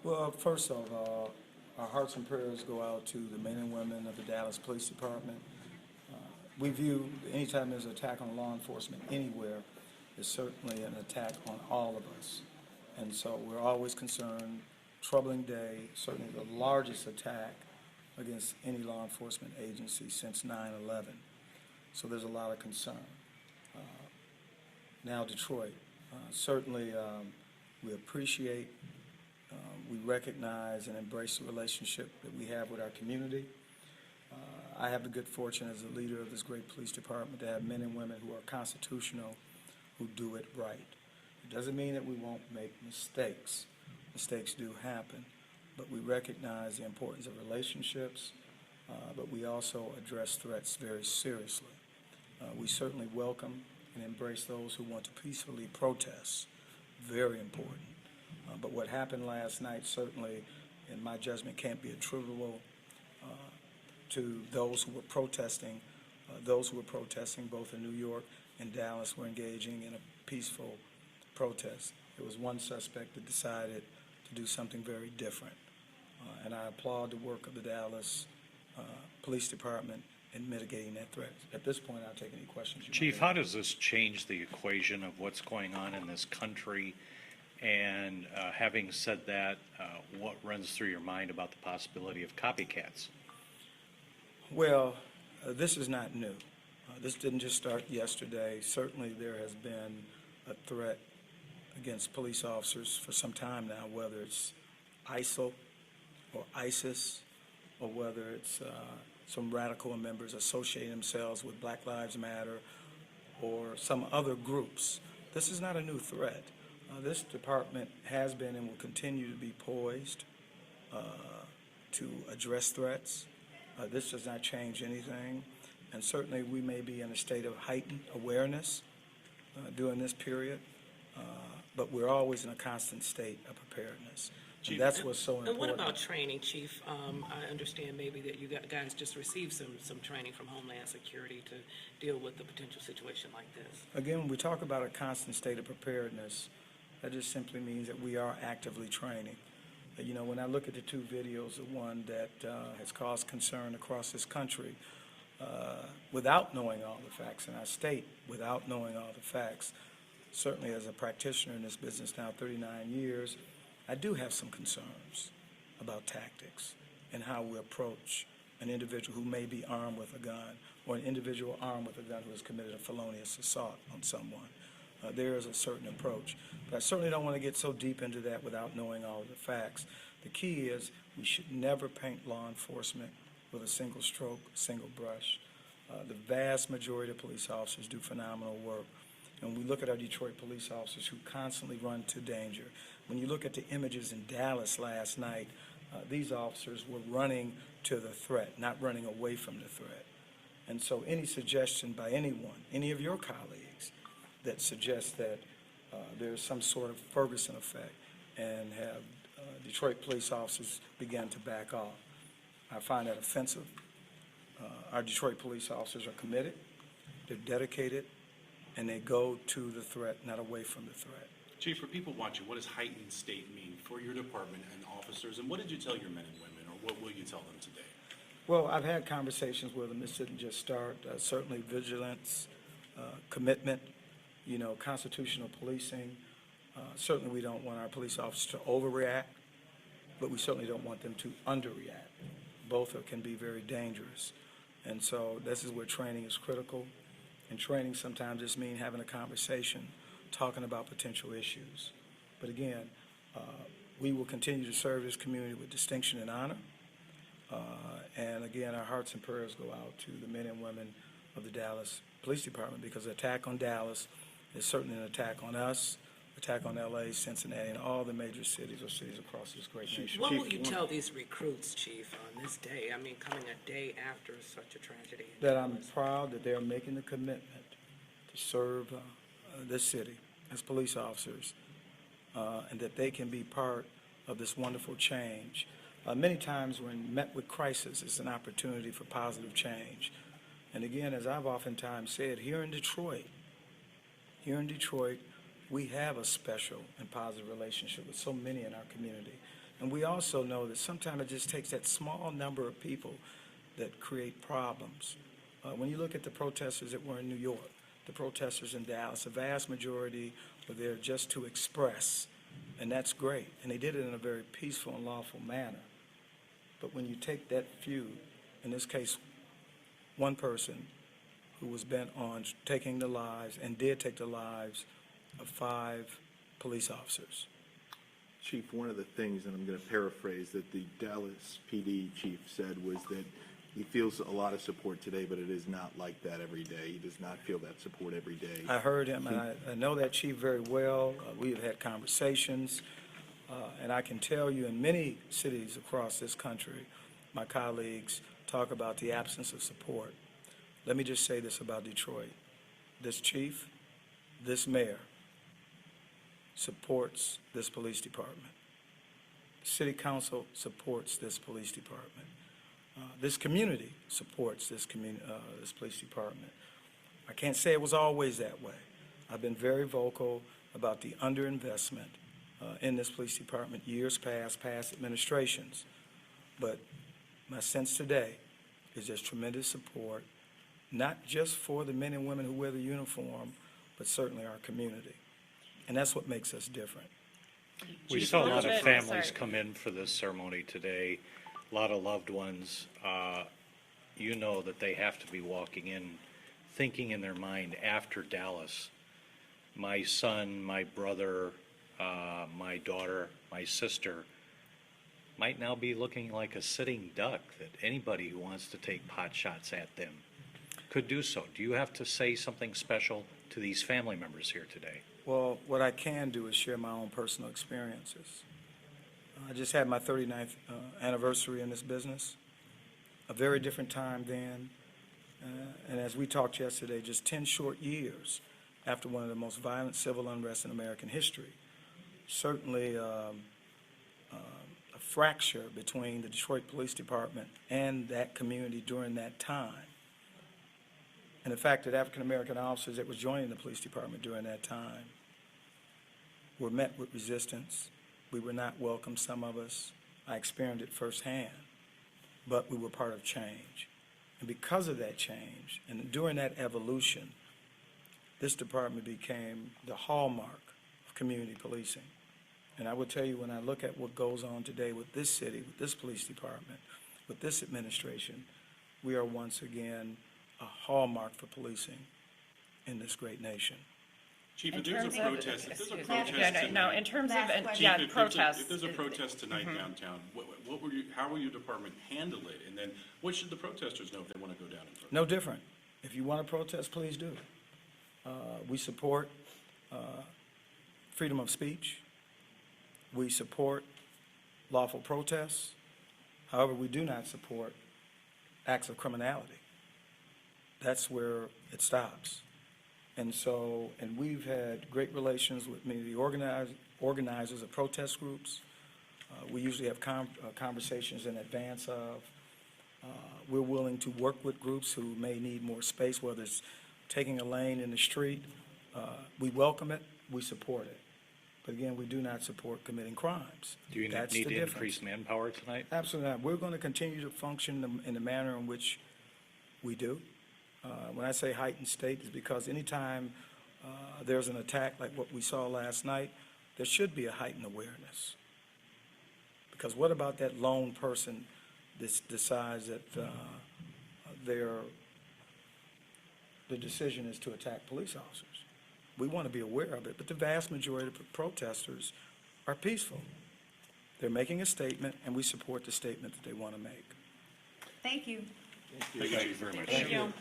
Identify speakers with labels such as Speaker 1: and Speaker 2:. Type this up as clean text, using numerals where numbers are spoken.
Speaker 1: Well, first of all, our hearts and prayers go out to the men and women of the Dallas Police Department. We view anytime there's an attack on law enforcement anywhere is certainly an attack on all of us. And so we're always concerned, troubling day, certainly the largest attack against any law enforcement agency since 9/11. So there's a lot of concern. Now Detroit, certainly we appreciate, we recognize and embrace the relationship that we have with our community. I have the good fortune as a leader of this great police department to have men and women who are constitutional, who do it right. It doesn't mean that we won't make mistakes. Mistakes do happen, but we recognize the importance of relationships, but we also address threats very seriously. We certainly welcome and embrace those who want to peacefully protest. Very important. But what happened last night certainly, in my judgment, can't be attributable to those who were protesting. Those who were protesting both in New York and Dallas were engaging in a peaceful protest. There was one suspect that decided to do something very different. And I applaud the work of the Dallas Police Department in mitigating that threat. At this point, I'll take any questions you
Speaker 2: Chief,
Speaker 1: might have.
Speaker 2: how does this change the equation of what's going on in this country? And having said that, what runs through your mind about the possibility of copycats?
Speaker 1: Well, this is not new. This didn't just start yesterday. Certainly there has been a threat against police officers for some time now, whether it's ISIL or ISIS, or whether it's some radical members associating themselves with Black Lives Matter or some other groups. This is not a new threat. This department has been and will continue to be poised to address threats. This does not change anything, and certainly we may be in a state of heightened awareness during this period, but we're always in a constant state of preparedness.
Speaker 3: Chief,
Speaker 1: And that's what's so
Speaker 3: And
Speaker 1: important.
Speaker 3: what about training, Chief? I understand maybe that you guys just received some training from Homeland Security to deal with a potential situation like this.
Speaker 1: Again, when we talk about a constant state of preparedness, that just simply means that we are actively training. You know, when I look at the two videos, the one that has caused concern across this country, without knowing all the facts, and I state without knowing all the facts, certainly as a practitioner in this business now 39 years, I do have some concerns about tactics and how we approach an individual who may be armed with a gun, or an individual armed with a gun who has committed a felonious assault on someone. There is a certain approach. But I certainly don't want to get so deep into that without knowing all of the facts. The key is we should never paint law enforcement with a single stroke, single brush. The vast majority of police officers do phenomenal work. And we look at our Detroit police officers who constantly run to danger. When you look at the images in Dallas last night, these officers were running to the threat, not running away from the threat. And so any suggestion by anyone, any of your colleagues, that suggests that there's some sort of Ferguson effect and have Detroit police officers began to back off, I find that offensive. Our Detroit police officers are committed, they're dedicated, and they go to the threat, not away from the threat.
Speaker 4: Chief, for people watching, what does heightened state mean for your department and officers, and what did you tell your men and women, or what will you tell them today?
Speaker 1: Well, I've had conversations with them. This didn't just start. Certainly vigilance, commitment, you know, constitutional policing. Certainly we don't want our police officers to overreact, but we certainly don't want them to underreact. Both can be very dangerous. And so this is where training is critical. And training sometimes just means having a conversation, talking about potential issues. But again, we will continue to serve this community with distinction and honor. And again, our hearts and prayers go out to the men and women of the Dallas Police Department, because the attack on Dallas is certainly an attack on us, attack on LA, Cincinnati, and all the major cities or cities across this great nation.
Speaker 3: What will you tell these recruits, Chief, on this day? I mean, coming a day after such a tragedy.
Speaker 1: That I'm proud that they're making the commitment to serve this city as police officers, and that they can be part of this wonderful change. Many times when met with crisis, it's an opportunity for positive change. And again, as I've oftentimes said, here in Detroit, we have a special and positive relationship with so many in our community. And we also know that sometimes it just takes that small number of people that create problems. When you look at the protesters that were in New York, the protesters in Dallas, the vast majority were there just to express, and that's great. And they did it in a very peaceful and lawful manner. But when you take that few, in this case, one person who was bent on taking the lives and did take the lives of 5 police officers.
Speaker 5: Chief, one of the things, and I'm going to paraphrase, that the Dallas PD chief said was that he feels a lot of support today, but it is not like that every day. He does not feel that support every day.
Speaker 1: I heard him, and I know that chief very well. We have had conversations, and I can tell you in many cities across this country, my colleagues talk about the absence of support. Let me just say this about Detroit. This chief, this mayor, supports this police department. City council supports this police department. This community supports this police department. I can't say it was always that way. I've been very vocal about the underinvestment in this police department years past administrations. But my sense today is there's tremendous support, not just for the men and women who wear the uniform, but certainly our community. And that's what makes us different.
Speaker 2: We
Speaker 6: Just
Speaker 2: saw a
Speaker 6: a
Speaker 2: lot
Speaker 6: little
Speaker 2: of
Speaker 6: bit,
Speaker 2: families
Speaker 6: sorry.
Speaker 2: come in for this ceremony today, a lot of loved ones. You know that they have to be walking in, thinking in their mind after Dallas, my son, my brother, my daughter, my sister might now be looking like a sitting duck that anybody who wants to take pot shots at them could do so. Do you have to say something special to these family members here today?
Speaker 1: Well, what I can do is share my own personal experiences. I just had my 39th anniversary in this business, a very different time then. And as we talked yesterday, just 10 short years after one of the most violent civil unrest in American history. Certainly a fracture between the Detroit Police Department and that community during that time. And the fact that African-American officers that were joining the police department during that time were met with resistance. We were not welcome, some of us. I experienced it firsthand, but we were part of change. And because of that change, and during that evolution, this department became the hallmark of community policing. And I would tell you, when I look at what goes on today with this city, with this police department, with this administration, we are once again a hallmark for policing in this great nation.
Speaker 4: Chief,
Speaker 6: In
Speaker 4: if there's a
Speaker 6: terms of-
Speaker 4: protest, if there's a
Speaker 6: excuse me.
Speaker 4: protest
Speaker 6: No,
Speaker 4: tonight.
Speaker 6: in terms of,
Speaker 7: Last question.
Speaker 6: yeah,
Speaker 4: Chief, if
Speaker 6: protests.
Speaker 4: there's a protest tonight downtown, how will your department handle it? And then what should the protesters know if they want to go down and protest?
Speaker 1: No different. If you want to protest, please do. We support freedom of speech. We support lawful protests. However, we do not support acts of criminality. That's where it stops. And so, and we've had great relations with many of the organizers of protest groups. We usually have conversations in advance of. We're willing to work with groups who may need more space, whether it's taking a lane in the street. We welcome it, we support it. But again, we do not support committing crimes.
Speaker 2: Do you
Speaker 1: That's
Speaker 2: need
Speaker 1: the
Speaker 2: to
Speaker 1: difference.
Speaker 2: increase manpower tonight?
Speaker 1: Absolutely not. We're going to continue to function in the manner in which we do. When I say heightened state, it's because anytime there's an attack like what we saw last night, there should be a heightened awareness. Because what about that lone person that decides that the decision is to attack police officers? We want to be aware of it, but the vast majority of protesters are peaceful. They're making a statement, and we support the statement that they want to make.
Speaker 7: Thank you.
Speaker 4: Thank you, Chief, very much.
Speaker 6: Thank you.